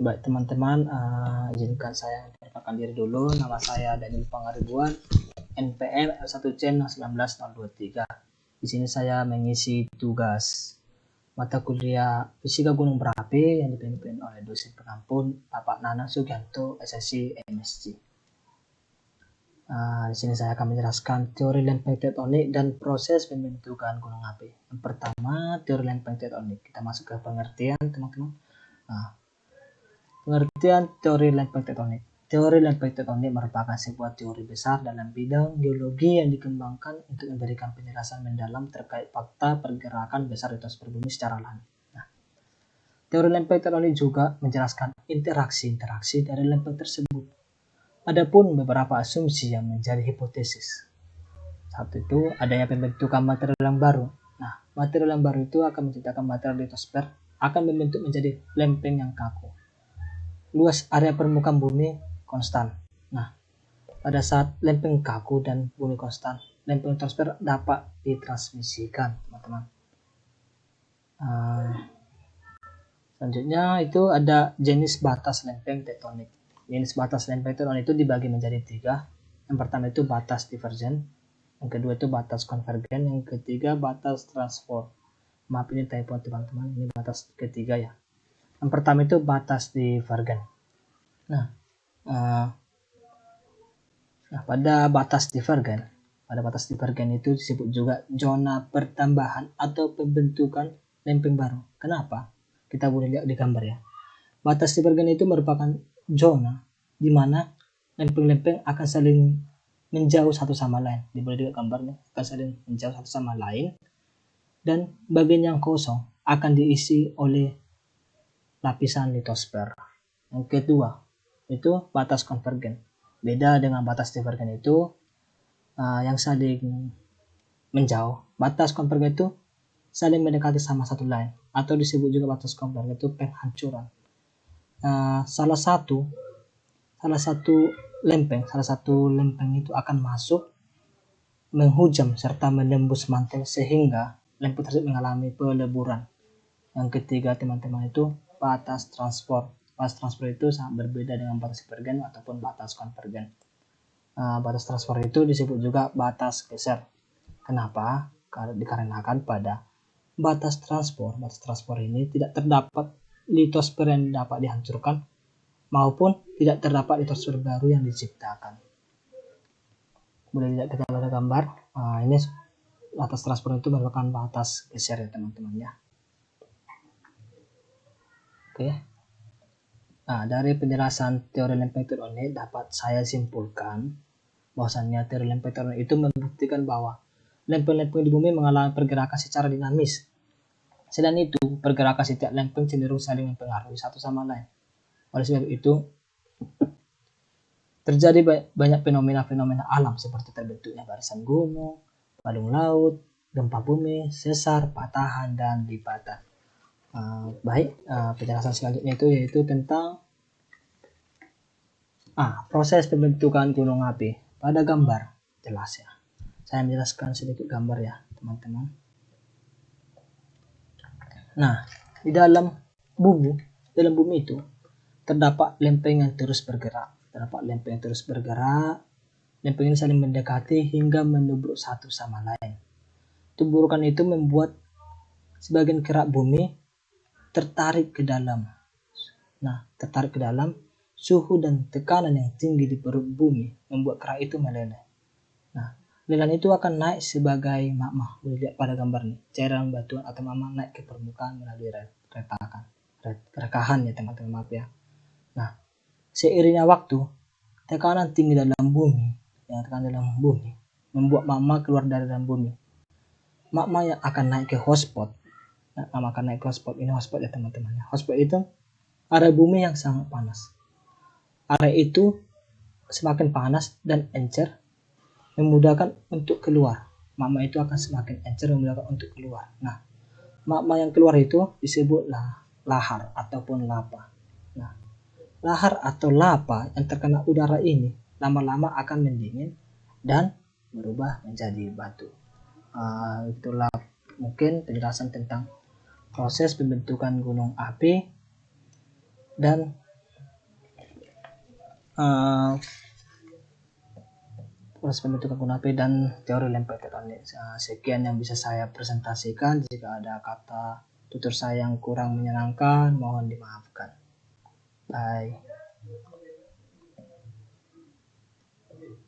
Baik teman-teman, izinkan saya memperkenalkan diri dulu. Nama saya Daniel Pangaribuan, NPM L1C 19.023. Di sini saya mengisi tugas mata kuliah Fisika Gunung Berapi yang dipimpin oleh dosen pengampun Bapak Nanang Sugianto, SSC MSc. Di sini saya akan menjelaskan teori lempeng tektonik dan proses pembentukan gunung api. Yang pertama, teori lempeng tektonik. Kita masuk ke pengertian, teman-teman. Pengertian teori lempeng tektonik. Teori lempeng tektonik merupakan sebuah teori besar dalam bidang geologi yang dikembangkan untuk memberikan penjelasan mendalam terkait fakta pergerakan besar litosfer bumi secara alami. Teori lempeng tektonik juga menjelaskan interaksi-interaksi dari lempeng tersebut. Adapun beberapa asumsi yang menjadi hipotesis. Satu itu adanya pembentukan material yang baru. Material yang baru itu akan menciptakan material litosfer akan membentuk menjadi lempeng yang kaku. Luas area permukaan bumi konstan. Pada saat lempeng kaku dan bumi konstan, lempeng litosfer dapat ditransmisikan, teman-teman. Selanjutnya itu ada jenis batas lempeng tektonik. Jenis batas lempeng tektonik itu dibagi menjadi 3. Yang pertama itu batas divergen, yang kedua itu batas konvergen, yang ketiga batas transform. Maaf ini typo teman-teman, ini batas ketiga ya. Yang pertama itu batas divergen. Pada batas divergen itu disebut juga zona pertambahan atau pembentukan lempeng baru. Kenapa? Kita boleh lihat di gambar ya. Batas divergen itu merupakan zona di mana lempeng-lempeng akan saling menjauh satu sama lain. Boleh lihat gambarnya, akan saling menjauh satu sama lain, dan bagian yang kosong akan diisi oleh lapisan litosfer. Yang kedua itu batas konvergen. Beda dengan batas divergen itu yang saling menjauh. Batas konvergen itu saling mendekati sama satu lain, atau disebut juga batas konvergen itu penghancuran. Salah satu lempeng itu akan masuk, menghujam serta menembus mantel sehingga lempeng tersebut mengalami peleburan. Yang ketiga teman-teman itu batas transform. Batas transform itu sangat berbeda dengan batas divergen ataupun batas konvergen. Batas transform itu disebut juga batas geser. Kenapa? Karena dikarenakan pada batas transform ini tidak terdapat litosfer yang dapat dihancurkan maupun tidak terdapat litosfer baru yang diciptakan. Boleh lihat kita pada gambar. Ini batas transform itu merupakan batas geser ya teman-teman ya. Oke. Dari penjelasan teori lempeng tektonik dapat saya simpulkan bahwasannya teori lempeng tektonik itu membuktikan bahwa lempeng-lempeng di bumi mengalami pergerakan secara dinamis. Selain itu, pergerakan setiap lempeng cenderung saling mempengaruhi satu sama lain. Oleh sebab itu, terjadi banyak fenomena-fenomena alam seperti terbentuknya barisan gunung, palung laut, gempa bumi, sesar, patahan, dan lipatan. Penjelasan selanjutnya itu yaitu tentang proses pembentukan gunung api. Pada gambar jelas ya. Saya menjelaskan sedikit gambar ya teman-teman. Di dalam bumi itu terdapat lempeng yang terus bergerak. Lempeng ini saling mendekati hingga menubruk satu sama lain. Tuburukan itu membuat sebagian kerak bumi tertarik ke dalam. Suhu dan tekanan yang tinggi di perut bumi membuat kerak itu meleleh. Lelehan itu akan naik sebagai magma. Boleh lihat pada gambar ini. Cairan batuan atau magma naik ke permukaan melalui rekahan ya teman-teman, maaf ya. Seiringnya waktu, tekanan tinggi dalam bumi membuat magma keluar dari dalam bumi. Magma yang akan naik ke hotspot. Ini hotspot ya teman-teman. Hotspot itu area bumi yang sangat panas. Area itu semakin panas dan encer memudahkan untuk keluar. Magma itu akan semakin encer memudahkan untuk keluar. Magma yang keluar itu disebutlah lahar ataupun lava. Lahar atau lava yang terkena udara ini lama-lama akan mendingin dan berubah menjadi batu. Itulah mungkin penjelasan tentang proses pembentukan gunung api dan proses pembentukan gunung api dan teori lem tektonik. Sekian yang bisa saya presentasikan. Jika ada kata tutur saya yang kurang menyenangkan, mohon dimaafkan. Bye.